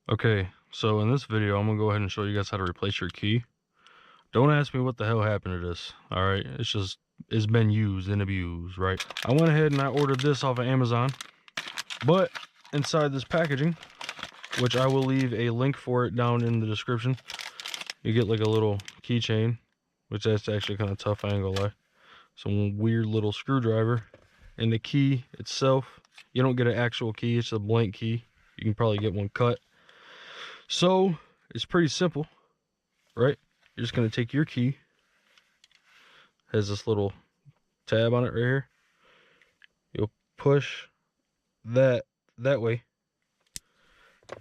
Okay, so in this video, I'm gonna go ahead and show you guys how to replace your key. Don't ask me what the hell happened to this, alright? It's been used and abused, right? I went ahead and I ordered this off of Amazon, but inside this packaging, which I will leave a link for it down in the description, you get like a little keychain, which that's actually kind of tough, I ain't gonna lie. Some weird little screwdriver, and the key itself, you don't get an actual key, it's a blank key. You can probably get one cut. So it's pretty simple, right? You're just gonna take your key, has this little tab on it right here. You'll push that way,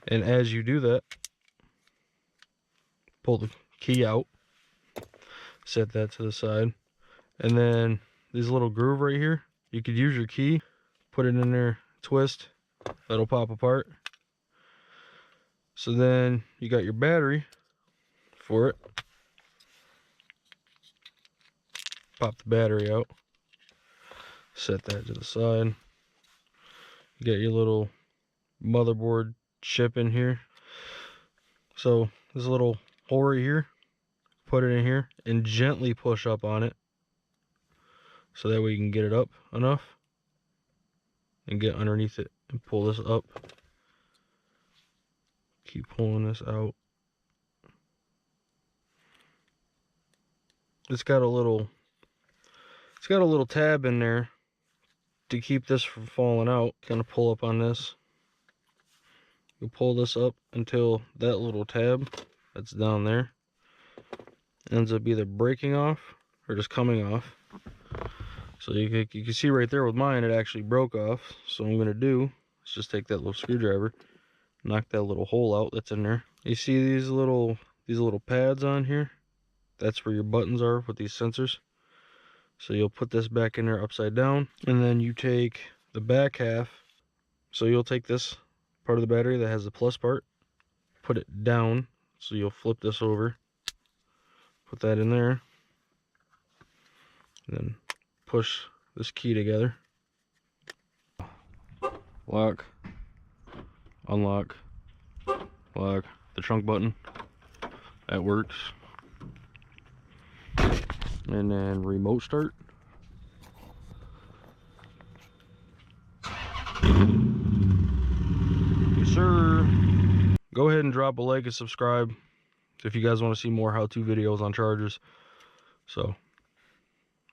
and as you do that, pull the key out, set that to the side, and then this little groove right here, you could use your key, put it in there, twist, that'll pop apart. So then you got your battery for it. Pop the battery out, set that to the side. You got your little motherboard chip in here. So this little hole right here, put it in here and gently push up on it, so that way you can get it up enough and get underneath it and pull this up. Keep pulling this out. It's got a little tab in there to keep this from falling out. Gonna pull up on this. You pull this up until that little tab that's down there ends up either breaking off or just coming off. So you can see right there with mine, it actually broke off. So what I'm gonna do is just take that little screwdriver, knock that little hole out that's in there. You see these little pads on here? That's where your buttons are with these sensors. So you'll put this back in there upside down, and then you take the back half. So you'll take this part of the battery that has the plus part, put it down. So you'll flip this over, put that in there, and then push this key together. Lock, unlock, lock, the trunk button, that works. And then remote start. Yes, sir. Go ahead and drop a like and subscribe if you guys want to see more how-to videos on chargers. So